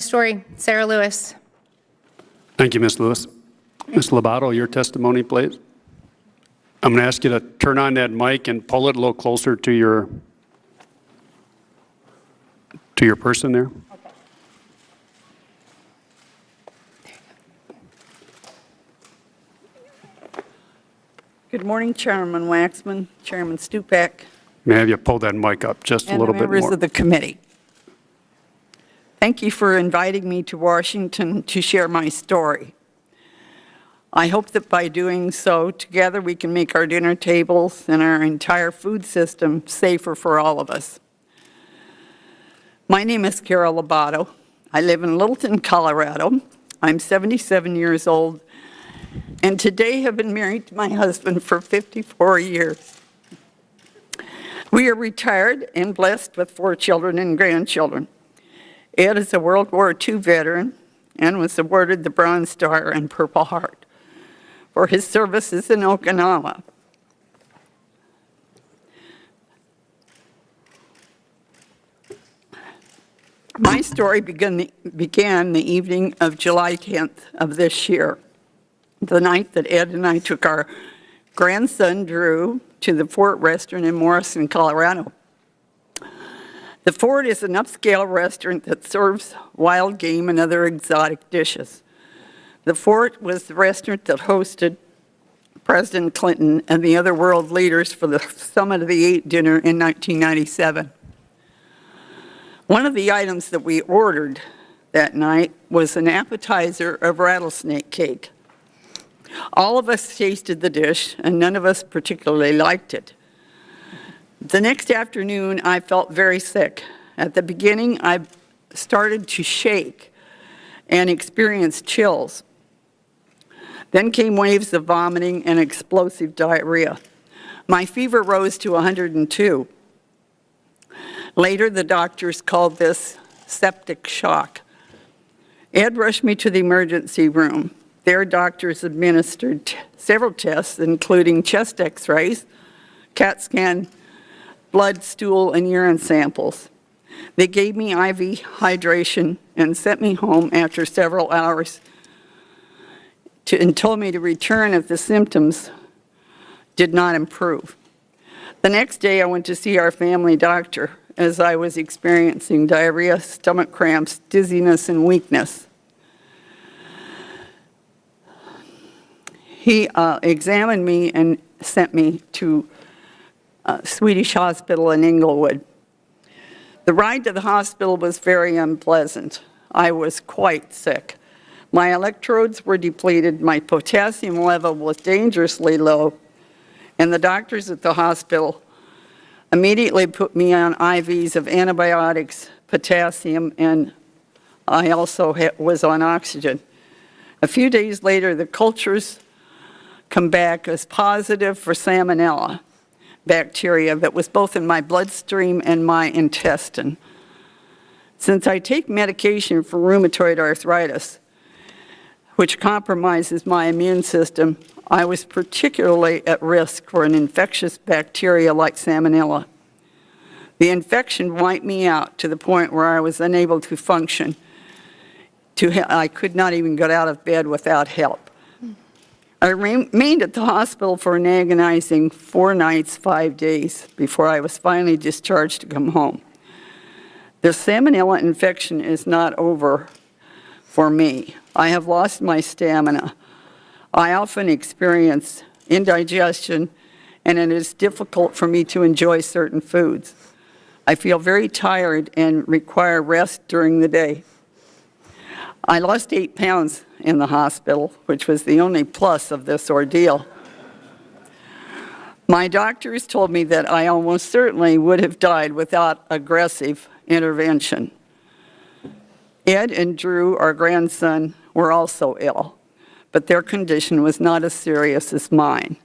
story. Sarah Lewis. Thank you, Ms. Lewis. Ms. Lobato, your testimony, please. I'm going to ask you to turn on that mic and pull it a little closer to your person there. Okay. Good morning, Chairman Waxman, Chairman Stupak, May I have you pull that mic up just a and little the bit members more? of the committee. Thank you for inviting me to Washington to share my story. I hope that by doing so, together we can make our dinner tables and our entire food system safer for all of us. My name is Carol Lobato. I live in Littleton, Colorado. I'm 77 years old, and today have been married to my husband for 54 years. We are retired and blessed with 4 children and grandchildren. Ed is a World War II veteran and was awarded the Bronze Star and Purple Heart for his services in Okinawa. My story began the evening of July 10th of this year, the night that Ed and I took our grandson, Drew, to the Fort restaurant in Morrison, Colorado. The Fort is an upscale restaurant that serves wild game and other exotic dishes. The Fort was the restaurant that hosted President Clinton and the other world leaders for the Summit of the Eight dinner in 1997. One of the items that we ordered that night was an appetizer of rattlesnake cake. All of us tasted the dish, and none of us particularly liked it. The next afternoon, I felt very sick. At the beginning, I started to shake and experienced chills. Then came waves of vomiting and explosive diarrhea. My fever rose to 102. Later, the doctors called this septic shock. Ed rushed me to the emergency room. Their doctors administered several tests, including chest x-rays, CAT scan, blood, stool, and urine samples. They gave me IV hydration and sent me home after several hours and told me to return if the symptoms did not improve. The next day, I went to see our family doctor as I was experiencing diarrhea, stomach cramps, dizziness, and weakness. He examined me and sent me to Swedish Hospital in Inglewood. The ride to the hospital was very unpleasant. I was quite sick. My electrodes were depleted, my potassium level was dangerously low, and the doctors at the hospital immediately put me on IVs of antibiotics, potassium, and I also was on oxygen. A few days later, the cultures come back as positive for salmonella bacteria that was both in my bloodstream and my intestine. Since I take medication for rheumatoid arthritis, which compromises my immune system, I was particularly at risk for an infectious bacteria like salmonella. The infection wiped me out to the point where I was unable to function. I could not even get out of bed without help. I remained at the hospital for an agonizing 4 nights, 5 days before I was finally discharged to come home. The salmonella infection is not over for me. I have lost my stamina. I often experience indigestion, and it is difficult for me to enjoy certain foods. I feel very tired and require rest during the day. I lost 8 pounds in the hospital, which was the only plus of this ordeal. My doctors told me that I almost certainly would have died without aggressive intervention. Ed and Drew, our grandson, were also ill, but their condition was not as serious as mine.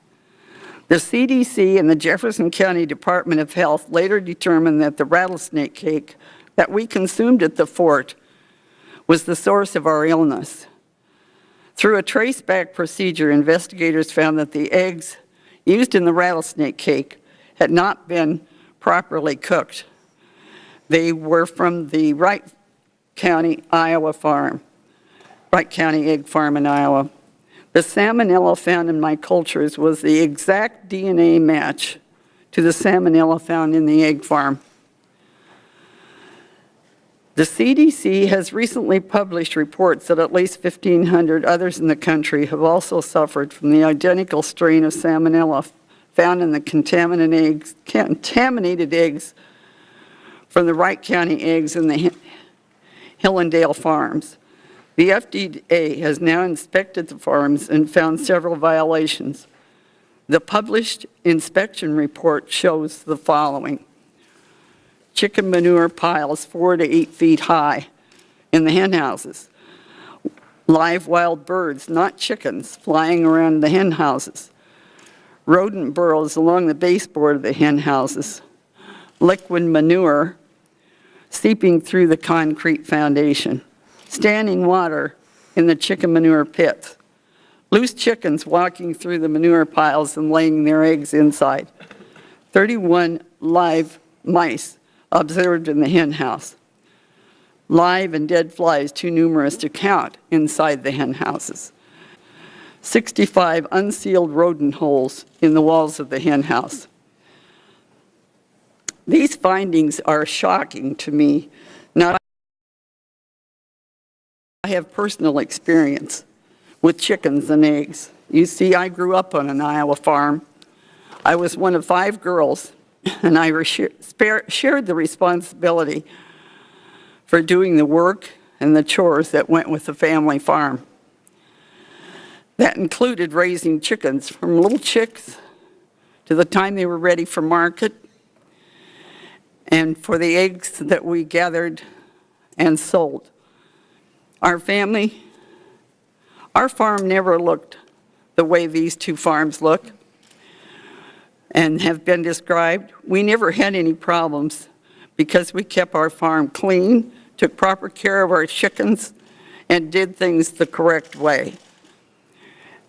The CDC and the Jefferson County Department of Health later determined that the rattlesnake cake that we consumed at the Fort was the source of our illness. Through a traceback procedure, investigators found that the eggs used in the rattlesnake cake had not been properly cooked. They were from the right County, Iowa farm, Wright County Egg Farm in Iowa. The salmonella found in my cultures was the exact DNA match to the salmonella found in the egg farm. The CDC has recently published reports that at least 1,500 others in the country have also suffered from the identical strain of salmonella found in the contaminated eggs from the Wright County eggs in the Hillendale farms. The FDA has now inspected the farms and found several violations. The published inspection report shows the following: chicken manure piles 4 to 8 feet high in the hen houses, live wild birds, not chickens, flying around the hen houses, rodent burrows along the baseboard of the hen houses, liquid manure seeping through the concrete foundation, standing water in the chicken manure pits, loose chickens walking through the manure piles and laying their eggs inside, 31 live mice observed in the hen house, live and dead flies too numerous to count inside the hen houses, 65 unsealed rodent holes in the walls of the hen house. These findings are shocking to me. Now, I have personal experience with chickens and eggs. You see, I grew up on an Iowa farm. I was one of 5 girls, and I shared the responsibility for doing the work and the chores that went with the family farm. That included raising chickens from little chicks to the time they were ready for market, and for the eggs that we gathered and sold. Our farm never looked the way these 2 farms look and have been described. We never had any problems because we kept our farm clean, took proper care of our chickens, and did things the correct way.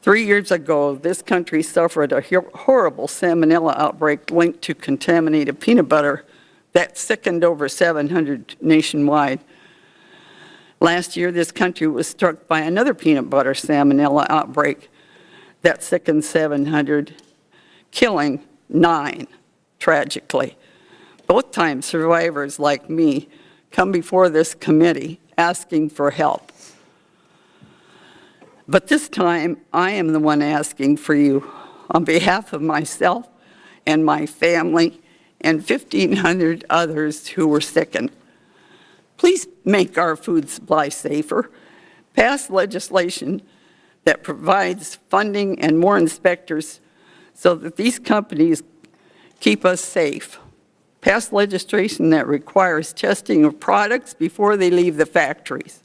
3 years ago, this country suffered a horrible salmonella outbreak linked to contaminated peanut butter that sickened over 700 nationwide. Last year, this country was struck by another peanut butter salmonella outbreak that sickened 700, killing 9, tragically. Both times, survivors like me come before this committee asking for help. But this time, I am the one asking for you on behalf of myself and my family and 1,500 others who were sickened. Please make our food supply safer. Pass legislation that provides funding and more inspectors so that these companies keep us safe. Pass legislation that requires testing of products before they leave the factories.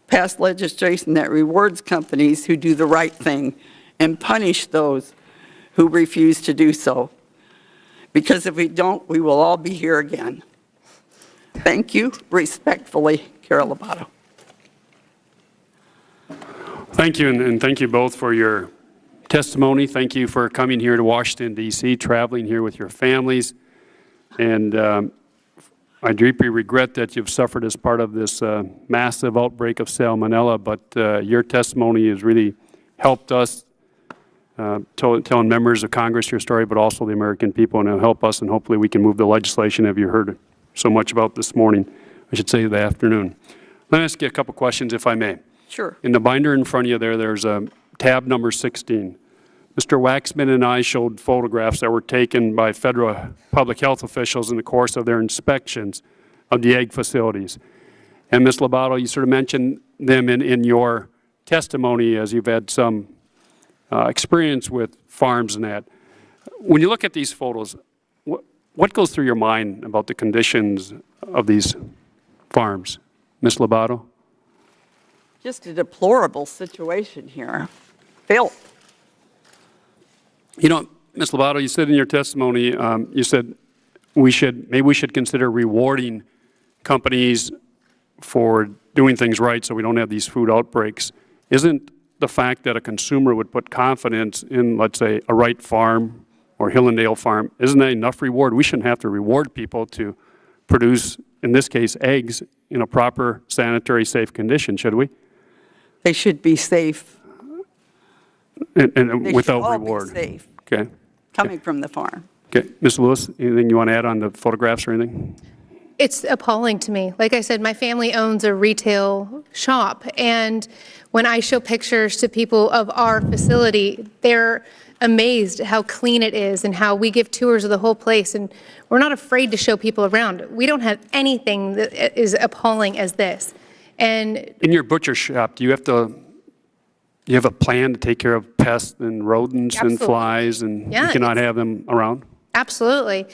Pass legislation that rewards companies who do the right thing and punish those who refuse to do so. Because if we don't, we will all be here again. Thank you. Respectfully, Carol Lobato. Thank you, and thank you both for your testimony. Thank you for coming here to Washington, D.C., traveling here with your families. And I deeply regret that you've suffered as part of this massive outbreak of salmonella, but your testimony has really helped us telling members of Congress your story, but also the American people, and it'll help us, and hopefully we can move the legislation that you heard so much about this morning, I should say the afternoon. Let me ask you a couple questions, if I may. Sure. In the binder in front of you there's a tab number 16. Mr. Waxman and I showed photographs that were taken by federal public health officials in the course of their inspections of the egg facilities. And Ms. Lobato, you sort of mentioned them in your testimony as you've had some experience with farms and that. When you look at these photos, what goes through your mind about the conditions of these farms? Ms. Lobato? Just a deplorable situation here. Filth. You know, Ms. Lobato, you said in your testimony, you said maybe we should consider rewarding companies for doing things right so we don't have these food outbreaks. Isn't the fact that a consumer would put confidence in, let's say, a Wright farm or Hillendale farm, isn't that enough reward? We shouldn't have to reward people to produce, in this case, eggs in a proper sanitary, safe condition, should we? They should be safe. And They without should all be reward? safe, Okay. coming from the farm. Okay. Ms. Lewis, anything you want to add on the photographs or anything? It's appalling to me. Like I said, my family owns a retail shop, and when I show pictures to people of our facility, they're amazed at how clean it is and how we give tours of the whole place, and we're not afraid to show people around. We don't have anything that is appalling as this. And In your butcher shop, do you have a plan to take care of pests and rodents and Absolutely. flies, and you Yeah, cannot have them around? absolutely.